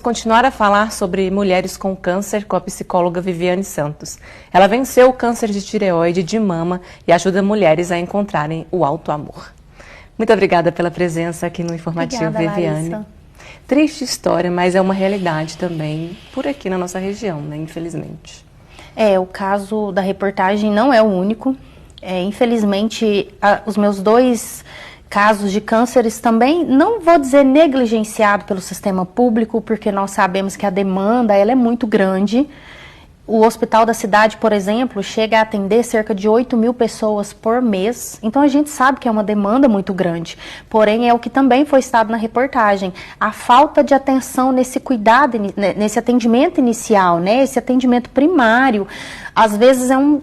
continuar a falar sobre mulheres com câncer com a psicóloga Viviane Santos. Ela venceu o câncer de tireoide de mama e ajuda mulheres a encontrarem o autoamor. Muito obrigada pela presença aqui no Informativo, obrigada, Viviane. Larissa. Triste história, mas é uma realidade também por aqui na nossa região, né? Infelizmente. O caso da reportagem não é o único. Infelizmente, os meus 2 casos de cânceres também, não vou dizer negligenciado pelo sistema público, porque nós sabemos que a demanda ela é muito grande. O hospital da cidade, por exemplo, chega a atender cerca de 8.000 pessoas por mês. Então a gente sabe que é uma demanda muito grande. Porém, é o que também foi citado na reportagem. A falta de atenção nesse cuidado, nesse atendimento inicial, né? Esse atendimento primário. Às vezes é um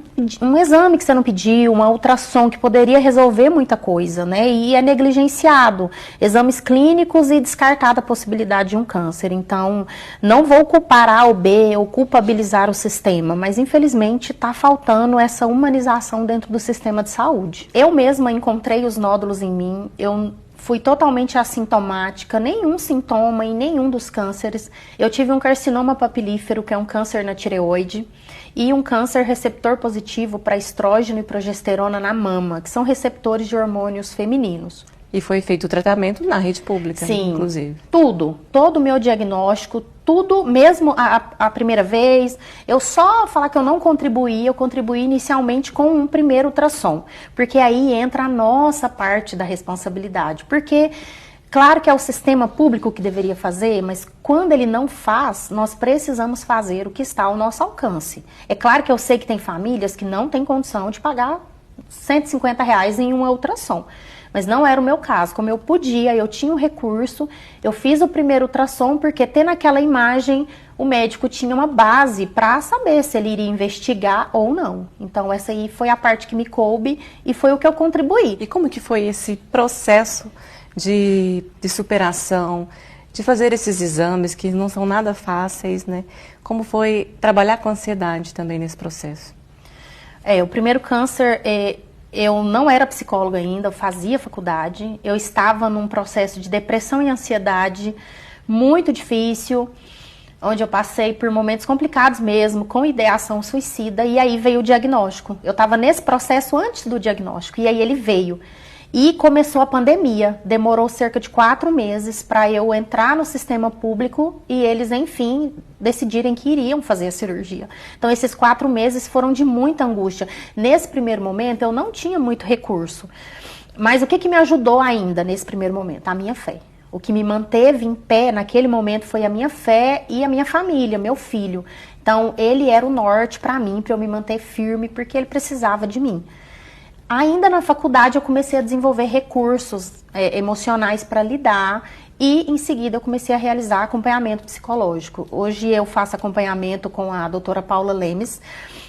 exame que você não pediu, uma ultrassom que poderia resolver muita coisa, né? E é negligenciado. Exames clínicos e descartada a possibilidade de um câncer. Então, não vou culpar A ou B ou culpabilizar o sistema, mas infelizmente está faltando essa humanização dentro do sistema de saúde. Eu mesma encontrei os nódulos em mim, eu fui totalmente assintomática, nenhum sintoma em nenhum dos cânceres. Eu tive um carcinoma papilífero, que é um câncer na tireoide, e um câncer receptor positivo para estrógeno e progesterona na mama, que são receptores de hormônios femininos. E foi feito o tratamento na rede pública, sim, inclusive. Todo o meu diagnóstico, tudo, mesmo a primeira vez, eu só falar que eu não contribuí, eu contribuí inicialmente com um primeiro ultrassom, porque aí entra a nossa parte da responsabilidade, porque claro que é o sistema público que deveria fazer, mas quando ele não faz, nós precisamos fazer o que está ao nosso alcance. É claro que eu sei que tem famílias que não têm condição de pagar R$150 em uma ultrassom. Mas não era o meu caso. Como eu podia, eu tinha o recurso, eu fiz o primeiro ultrassom, porque tendo aquela imagem, o médico tinha uma base para saber se ele iria investigar ou não. Então essa aí foi a parte que me coube e foi o que eu contribuí. E como que foi esse processo de superação, de fazer esses exames que não são nada fáceis, né? Como foi trabalhar com ansiedade também nesse processo? O primeiro câncer... Eu não era psicóloga ainda, eu fazia faculdade, eu estava num processo de depressão e ansiedade muito difícil, onde eu passei por momentos complicados mesmo, com ideação suicida, e aí veio o diagnóstico. Eu estava nesse processo antes do diagnóstico, e aí ele veio. E começou a pandemia, demorou cerca de 4 meses para eu entrar no sistema público e eles, enfim, decidirem que iriam fazer a cirurgia. Então, esses 4 meses foram de muita angústia. Nesse primeiro momento, eu não tinha muito recurso. Mas o que me ajudou ainda nesse primeiro momento? A minha fé. O que me manteve em pé naquele momento foi a minha fé e a minha família, meu filho. Então, ele era o norte para mim, para eu me manter firme, porque ele precisava de mim. Ainda na faculdade eu comecei a desenvolver recursos emocionais para lidar e em seguida eu comecei a realizar acompanhamento psicológico. Hoje eu faço acompanhamento com a doutora Paula Lemes,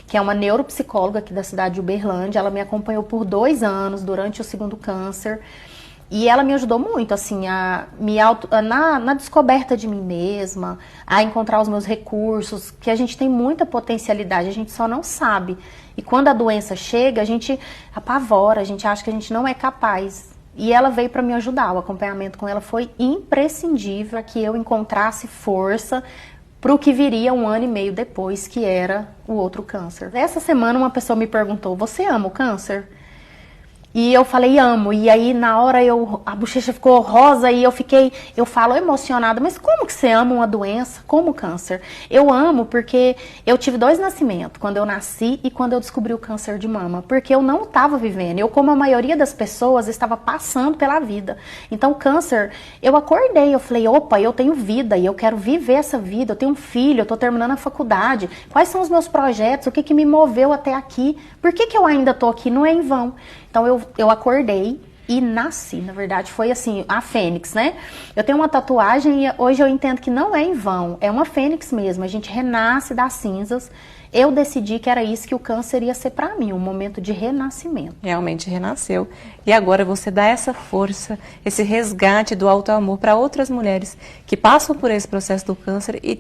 que é uma neuropsicóloga aqui da cidade de Uberlândia. Ela me acompanhou por 2 anos durante o segundo câncer e ela me ajudou muito assim, na descoberta de mim mesma, a encontrar os meus recursos, que a gente tem muita potencialidade, a gente só não sabe. E quando a doença chega, a gente apavora, a gente acha que a gente não é capaz. E ela veio para me ajudar, o acompanhamento com ela foi imprescindível, que eu encontrasse força para o que viria 1 ano e meio depois, que era o outro câncer. Essa semana uma pessoa me perguntou, você ama o câncer? E eu falei, amo. E aí, na hora, a bochecha ficou rosa e eu falo emocionada, mas como que você ama uma doença como o câncer? Eu amo porque eu tive 2 nascimentos, quando eu nasci e quando eu descobri o câncer de mama, porque eu não estava vivendo. Eu, como a maioria das pessoas, estava passando pela vida. Então, o câncer, eu acordei, eu falei, opa, eu tenho vida e eu quero viver essa vida, eu tenho um filho, eu estou terminando a faculdade, quais são os meus projetos, o que me moveu até aqui, por que eu ainda estou aqui? Não é em vão. Então eu acordei e nasci, na verdade foi assim, a fênix, né? Eu tenho uma tatuagem e hoje eu entendo que não é em vão, é uma fênix mesmo, a gente renasce das cinzas. Eu decidi que era isso que o câncer ia ser para mim, um momento de renascimento. Realmente renasceu. E agora você dá essa força, esse resgate do autoamor para outras mulheres que passam por esse processo do câncer e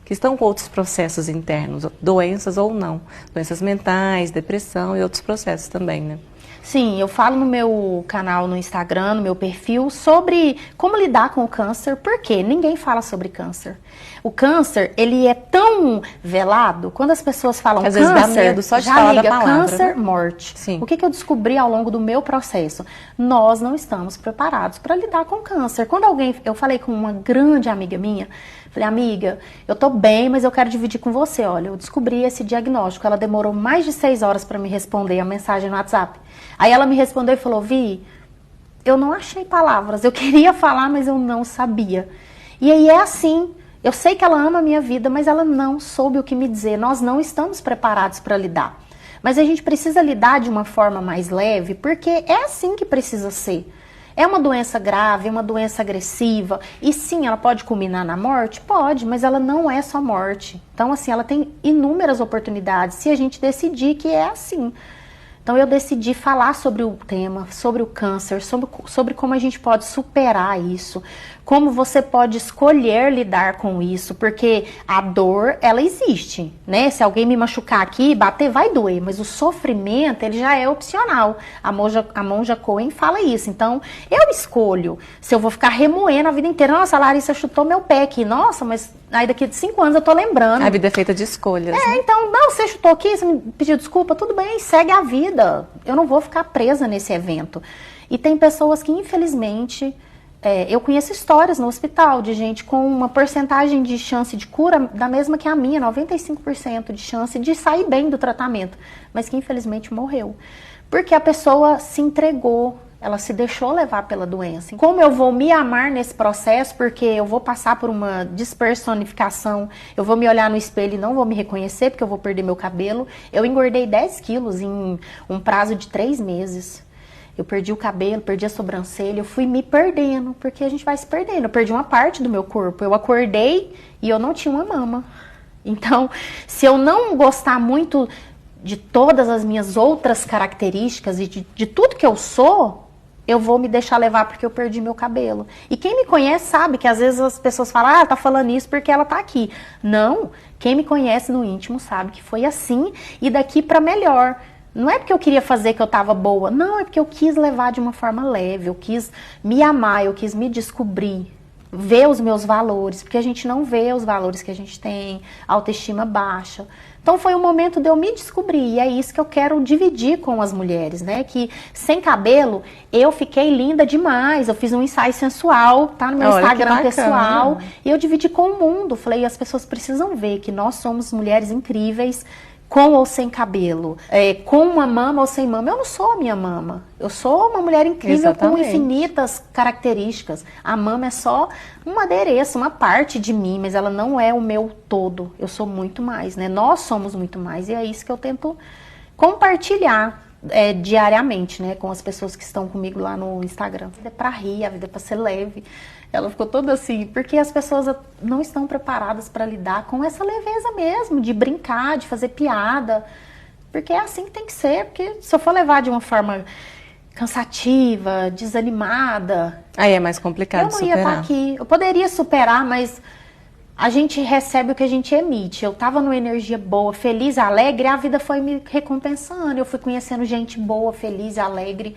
que estão com outros processos internos, doenças ou não, doenças mentais, depressão e outros processos também, né? Sim, eu falo no meu canal no Instagram, no meu perfil, sobre como lidar com o câncer, porque ninguém fala sobre câncer. O câncer, ele é tão velado, quando as pessoas falam Às câncer, vezes dá medo só de já falar liga da palavra, câncer, né? morte. Sim. O que eu descobri ao longo do meu processo? Nós não estamos preparados para lidar com câncer. Quando eu falei com uma grande amiga minha, falei, amiga, eu tô bem, mas eu quero dividir com você. Olha, eu descobri esse diagnóstico. Ela demorou mais de 6 horas para me responder a mensagem no WhatsApp. Aí ela me respondeu e falou, Vi, eu não achei palavras. Eu queria falar, mas eu não sabia. E aí é assim. Eu sei que ela ama a minha vida, mas ela não soube o que me dizer. Nós não estamos preparados para lidar. Mas a gente precisa lidar de uma forma mais leve, porque é assim que precisa ser. É uma doença grave, é uma doença agressiva. E sim, ela pode culminar na morte? Pode, mas ela não é só morte. Então, assim, ela tem inúmeras oportunidades se a gente decidir que é assim. Então, eu decidi falar sobre o tema, sobre o câncer, sobre como a gente pode superar isso, como você pode escolher lidar com isso, porque a dor, ela existe, né? Se alguém me machucar aqui, bater, vai doer, mas o sofrimento, ele já é opcional. A Monja Coen fala isso. Então, eu escolho se eu vou ficar remoendo a vida inteira. Nossa, a Larissa chutou meu pé aqui. Nossa, mas aí daqui de 5 anos eu tô lembrando. A vida é feita de escolhas. É, né? então, não, você chutou aqui, você me pediu desculpa, tudo bem, segue a vida. Eu não vou ficar presa nesse evento. E tem pessoas que, infelizmente, eu conheço histórias no hospital de gente com uma porcentagem de chance de cura da mesma que a minha, 95% de chance de sair bem do tratamento, mas que infelizmente morreu. Porque a pessoa se entregou, ela se deixou levar pela doença. Como eu vou me amar nesse processo, porque eu vou passar por uma despersonificação, eu vou me olhar no espelho e não vou me reconhecer, porque eu vou perder meu cabelo. Eu engordei 10 quilos em um prazo de 3 meses. Eu perdi o cabelo, perdi a sobrancelha, eu fui me perdendo, porque a gente vai se perdendo. Eu perdi uma parte do meu corpo, eu acordei e eu não tinha uma mama. Então, se eu não gostar muito de todas as minhas outras características e de tudo que eu sou, eu vou me deixar levar porque eu perdi meu cabelo. E quem me conhece sabe que às vezes as pessoas falam, tá falando isso porque ela tá aqui. Não, quem me conhece no íntimo sabe que foi assim e daqui para melhor. Não é porque eu queria fazer que eu tava boa, não, é porque eu quis levar de uma forma leve, eu quis me amar, eu quis me descobrir, ver os meus valores, porque a gente não vê os valores que a gente tem, autoestima baixa. Então foi um momento de eu me descobrir, e é isso que eu quero dividir com as mulheres, né? Que sem cabelo eu fiquei linda demais, eu fiz um ensaio sensual, tá no meu Instagram pessoal, e eu dividi com o mundo. Falei, as pessoas precisam ver que nós somos mulheres incríveis, com ou sem cabelo, com uma mama ou sem mama. Eu não sou a minha mama. Eu sou uma mulher incrível. Exatamente. Com infinitas características. A mama é só um adereço, uma parte de mim, mas ela não é o meu todo. Eu sou muito mais, né? Nós somos muito mais e é isso que eu tento compartilhar diariamente, né? Com as pessoas que estão comigo lá no Instagram. A vida é pra rir, a vida é pra ser leve. Ela ficou toda assim, porque as pessoas não estão preparadas para lidar com essa leveza mesmo, de brincar, de fazer piada. Porque é assim que tem que ser, porque se eu for levar de uma forma cansativa, desanimada... Aí é mais complicado superar. Eu não ia estar aqui. Eu poderia superar, mas a gente recebe o que a gente emite. Eu estava numa energia boa, feliz, alegre, a vida foi me recompensando. Eu fui conhecendo gente boa, feliz, alegre.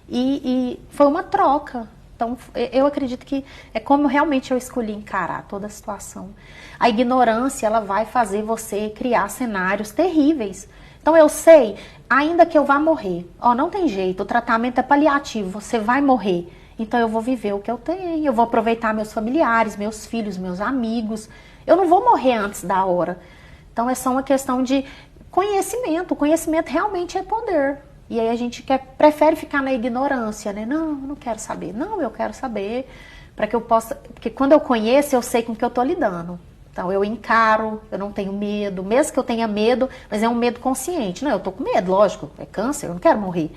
E foi uma troca. Então, eu acredito que é como realmente eu escolhi encarar toda a situação. A ignorância, ela vai fazer você criar cenários terríveis. Então, eu sei, ainda que eu vá morrer, não tem jeito, o tratamento é paliativo, você vai morrer. Então, eu vou viver o que eu tenho, eu vou aproveitar meus familiares, meus filhos, meus amigos. Eu não vou morrer antes da hora. Então, é só uma questão de conhecimento. O conhecimento realmente é poder. E aí a gente prefere ficar na ignorância, né? Não, eu não quero saber. Não, eu quero saber para que eu possa... Porque quando eu conheço, eu sei com o que eu estou lidando. Então, eu encaro, eu não tenho medo. Mesmo que eu tenha medo, mas é um medo consciente. Não, eu estou com medo, lógico. É câncer, eu não quero morrer.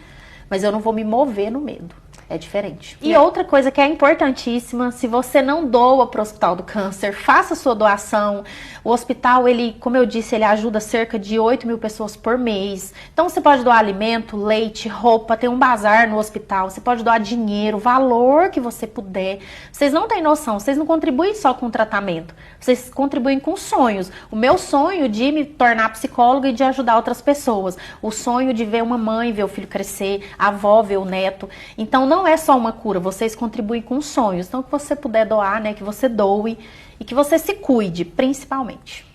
Mas eu não vou me mover no medo. É diferente. E outra coisa que é importantíssima, se você não doa para o Hospital do Câncer, faça sua doação. O hospital, ele, como eu disse, ele ajuda cerca de 8 mil pessoas por mês. Então você pode doar alimento, leite, roupa, tem um bazar no hospital, você pode doar dinheiro, valor que você puder. Vocês não têm noção, vocês não contribuem só com o tratamento, vocês contribuem com sonhos. O meu sonho de me tornar psicóloga e de ajudar outras pessoas. O sonho de ver uma mãe ver o filho crescer, a avó ver o neto. Então não é só uma cura, vocês contribuem com sonhos. Então que você puder doar, né, que você doe e que você se cuide, principalmente.